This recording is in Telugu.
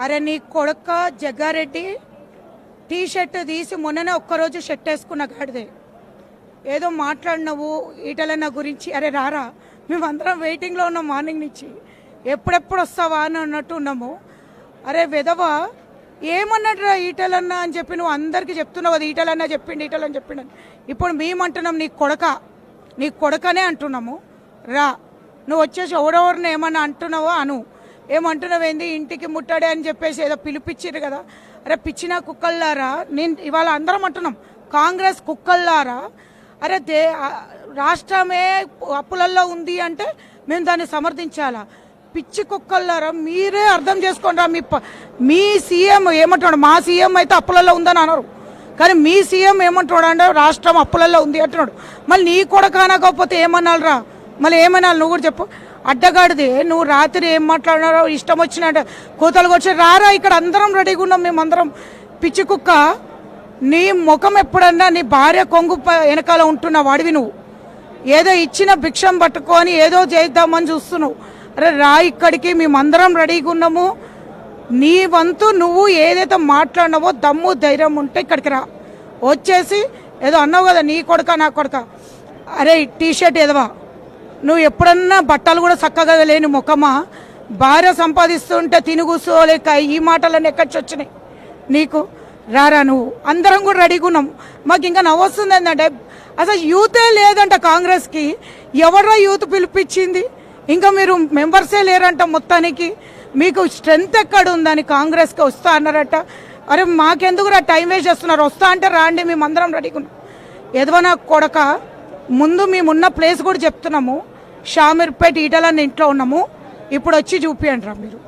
అరే నీ కొడుక జగ్గారెడ్డి టీ షర్ట్ తీసి మొన్ననే ఒక్కరోజు షర్ట్ వేసుకున్న గాడిదే ఏదో మాట్లాడినవు ఈటలన్న గురించి. అరే రారా, మేమందరం వెయిటింగ్లో ఉన్నాం మార్నింగ్ నుంచి, ఎప్పుడెప్పుడు వస్తావా అని అన్నట్టు ఉన్నాము. అరే విధవా ఏమన్నట్రా ఈటలన్న అని చెప్పి నువ్వు అందరికీ చెప్తున్నావు కదా, ఈటలన్న చెప్పిండు ఈటలని చెప్పిండు. ఇప్పుడు మేమంటున్నాం నీ కొడుకనే అంటున్నాము. రా, నువ్వు వచ్చేసి ఎవరెవరిని ఏమన్నా అంటున్నావో అను. ఏమంటున్నావేంది ఇంటికి ముట్టాడే అని చెప్పేసి ఏదో పిలిపించారు కదా. అరే పిచ్చిన కుక్కల్లారా, నేను ఇవాళ అందరం అంటున్నాం కాంగ్రెస్ కుక్కల్లారా. అరే రాష్ట్రమే అప్పులల్లో ఉంది అంటే మేము దాన్ని సమర్థించాలా? పిచ్చి కుక్కల్లారా, మీరే అర్థం చేసుకోండి. మీ సీఎం ఏమంటున్నాడు, మా సీఎం అయితే అప్పులలో ఉందని అన్నారు, కానీ మీ సీఎం ఏమంటున్నాడు అంటే రాష్ట్రం అప్పులలో ఉంది అంటున్నాడు. మళ్ళీ నీ కూడా కానకపోతే ఏమన్నాడు రా, మళ్ళీ ఏమన్నాడు నువ్వు కూడా చెప్పు. అడ్డగాడిది నువ్వు రాత్రి ఏం మాట్లాడినారో ఇష్టం వచ్చినట్టు కూతలకు వచ్చి రారా, ఇక్కడ అందరం రెడీగా ఉన్నాం మేమందరం. పిచ్చి కుక్క, నీ ముఖం ఎప్పుడన్నా నీ భార్య కొంగు వెనకాల ఉంటున్న వాడివి నువ్వు. ఏదో ఇచ్చిన భిక్షం పట్టుకొని ఏదో చేద్దామని చూస్తున్నావు. అరే రా ఇక్కడికి, మేమందరం రెడీగా ఉన్నాము. నీ వంతు నువ్వు ఏదైతే మాట్లాడినావో దమ్ము ధైర్యం ఉంటే ఇక్కడికి రా. వచ్చేసి ఏదో అన్నావు కదా నీ కొడుక నా కొడుక. అరే టీ షర్ట్ ఏదవా, నువ్వు ఎప్పుడన్నా బట్టలు కూడా చక్కగా లేని ముఖమా? భార్య సంపాదిస్తుంటే తిని కూర్చోలేక ఈ మాటలన్నీ ఎక్కడికి వచ్చినాయి నీకు? రారా, నువ్వు అందరం కూడా రెడీగా ఉన్నాం. మాకు ఇంకా నవ్వొస్తుంది ఏంటంటే అసలు యూతే లేదంట కాంగ్రెస్కి. ఎవరా యూత్ పిలిపించింది? ఇంకా మీరు మెంబర్సే లేరంట మొత్తానికి. మీకు స్ట్రెంగ్త్ ఎక్కడ ఉందని కాంగ్రెస్కి వస్తా అన్నారట. అరే మాకెందుకు రా టైం వేస్ట్ చేస్తున్నారు, వస్తా అంటే రాండి, మేమందరం రెడీగా ఉన్నాం. ఎదవనా కొడక, ముందు మేమున్న ప్లేస్ కూడా చెప్తున్నాము, షామీర్పేట ఈటలన్న ఇంట్లో ఉన్నాము, ఇప్పుడు వచ్చి చూపియండి రా మీరు.